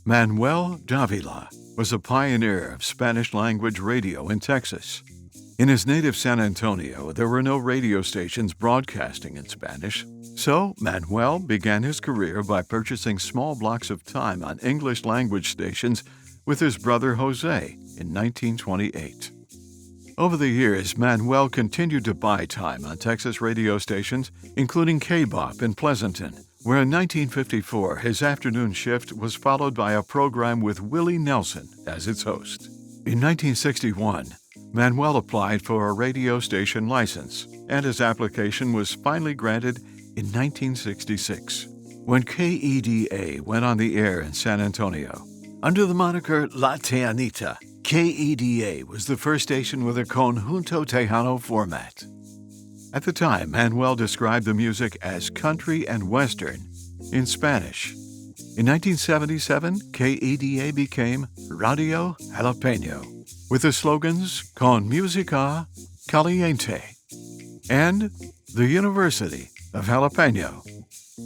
Manuel Davila was a pioneer of Spanish-language radio in Texas. In his native San Antonio, there were no radio stations broadcasting in Spanish, so Manuel began his career by purchasing small blocks of time on English-language stations with his brother Jose in 1928. Over the years, Manuel continued to buy time on Texas radio stations, including K-Bop in Pleasanton, where in 1954 his afternoon shift was followed by a program with Willie Nelson as its host. In 1961, Manuel applied for a radio station license, and his application was finally granted in 1966, when KEDA went on the air in San Antonio. Under the moniker La Tejanita, KEDA was the first station with a Conjunto Tejano format. At the time, Manuel described the music as country and western in Spanish. In 1977, KEDA became Radio Jalapeño, with the slogans Con Música Caliente and the University of Jalapeño.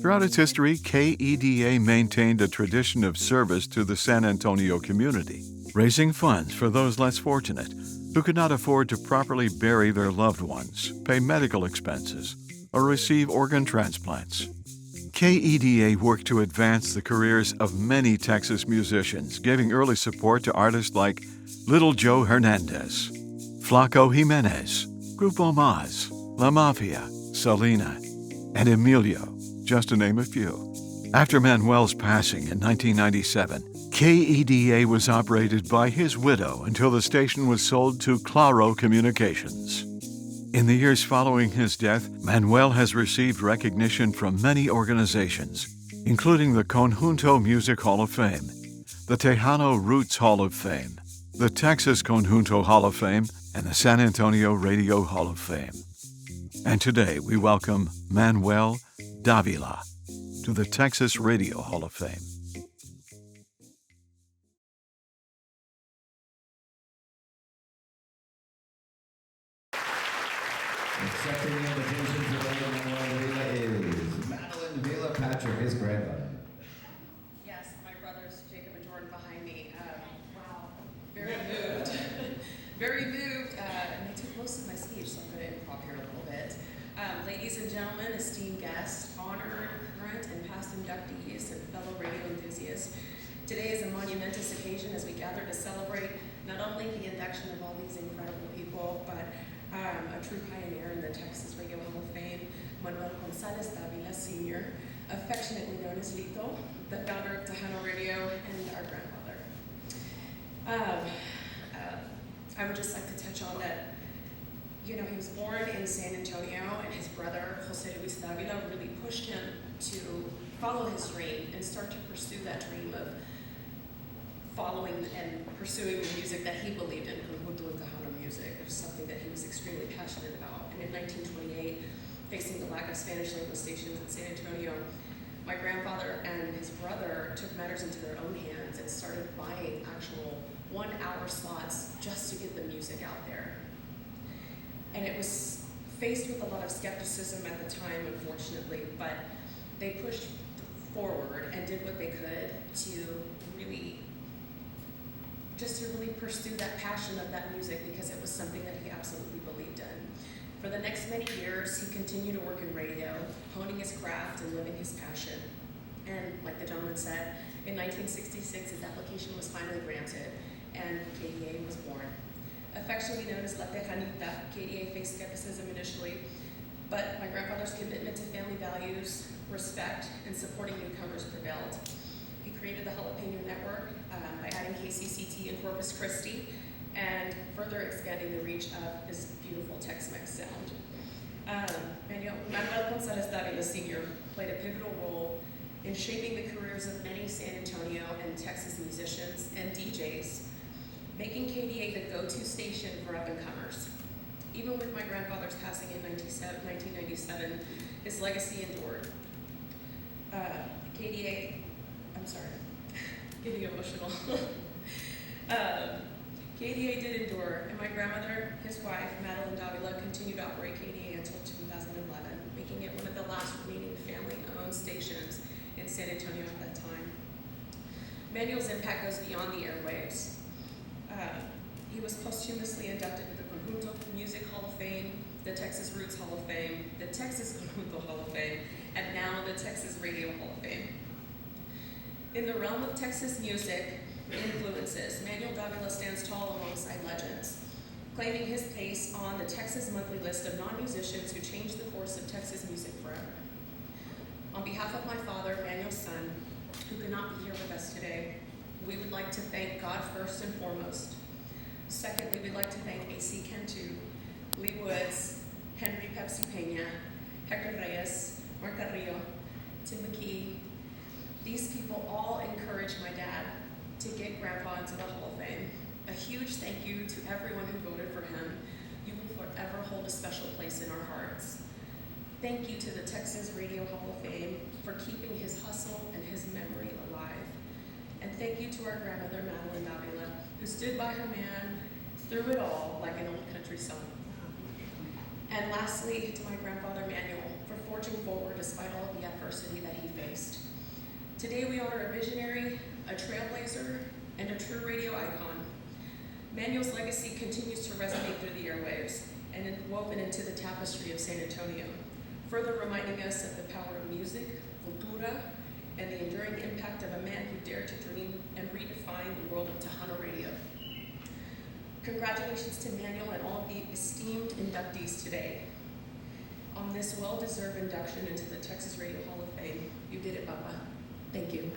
Throughout its history, KEDA maintained a tradition of service to the San Antonio community, raising funds for those less fortunate who could not afford to properly bury their loved ones, pay medical expenses, or receive organ transplants. KEDA worked to advance the careers of many Texas musicians, giving early support to artists like Little Joe Hernandez, Flaco Jimenez, Grupo Maz, La Mafia, Selena, and Emilio, just to name a few. After Manuel's passing in 1997, KEDA was operated by his widow until the station was sold to Claro Communications. In the years following his death, Manuel has received recognition from many organizations, including the Conjunto Music Hall of Fame, the Tejano Roots Hall of Fame, the Texas Conjunto Hall of Fame, and the San Antonio Radio Hall of Fame. And today we welcome Manuel Davila to the Texas Radio Hall of Fame. Accepting the invitation today, Manuel Davila is Manuel Davila, Patrick, his grandfather. Yes, my brothers, Jacob and Jordan, behind me. Wow, very moved. Very moved, and they took most of my speech, so I'm going to improv here a little bit. Ladies and gentlemen, esteemed guests, honored, current, and past inductees, and fellow radio enthusiasts, today is a monumentous occasion as we gather to celebrate not only the induction of all these incredible people, but a true pioneer in the Texas Radio Hall of Fame, Manuel Davila Sr., affectionately known as Lito, the founder of Tejano Radio and our grandfather. I would just like to touch on that, he was born in San Antonio, and his brother, Jose Luis Davila, really pushed him to follow his dream and start to pursue that dream of following and pursuing the music that he believed in, Conjunto Tejano music. It was something that he was extremely passionate about. And in 1928, facing the lack of Spanish language stations in San Antonio, my grandfather and his brother took matters into their own hands and started buying actual 1-hour slots just to get the music out there. And it was faced with a lot of skepticism at the time, unfortunately, but they pushed forward and did what they could to really pursue that passion of that music, because it was something that he absolutely believed in. For the next many years, he continued to work in radio, honing his craft and living his passion. And like the gentleman said, in 1966, his application was finally granted, and KDA was born. Affectionately known as La Tejanita, KDA faced skepticism initially, but my grandfather's commitment to family values, respect, and supporting newcomers prevailed. He created the Jalapeño Network by adding KCCT in Corpus Christi and further expanding the reach of this beautiful Tex-Mex sound. Manuel Davila Sr. played a pivotal role in shaping the careers of many San Antonio and Texas musicians and DJs, making KDA the go-to station for up-and-comers. Even with my grandfather's passing in 1997, his legacy endured. KDA, I'm sorry, getting emotional. KDA did endure, and my grandmother, his wife, Manuel Davila, continued to operate KDA until 2011, making it one of the last remaining family-owned stations in San Antonio at that time. Manuel's impact goes beyond the airwaves. He was posthumously inducted to the Conjunto Music Hall of Fame, the Texas Roots Hall of Fame, the Texas Conjunto Hall of Fame, and now the Texas Radio Hall of Fame. In the realm of Texas music influences, Manuel Davila stands tall alongside legends, claiming his place on the Texas monthly list of non-musicians who changed the course of Texas music forever. On behalf of my father, Manuel's son, who could not be here with us today, we would like to thank God first and foremost. Secondly, we'd like to thank A.C. Cantu, Lee Woods, Henry Pepsi Pena, Hector Reyes, Mark Carrillo, Tim McKee. These people all encouraged my dad to get Grandpa into the Hall of Fame. A huge thank you to everyone who voted for him. You will forever hold a special place in our hearts. Thank you to the Texas Radio Hall of Fame for keeping his hustle and his memory alive. And thank you to our grandmother, Manuel Davila, who stood by her man through it all like an old country song. And lastly, to my grandfather, Manuel, for forging forward despite all of the adversity that he faced. Today we honor a visionary, a trailblazer, and a true radio icon. Manuel's legacy continues to resonate through the airwaves and is woven into the tapestry of San Antonio, further reminding us of the power of music, cultura, and the enduring impact of a man who dared to dream and redefine the world of Tejano radio. Congratulations to Manuel and all of the esteemed inductees today. On this well-deserved induction into the Texas Radio Hall of Fame, you did it, Papa. Thank you.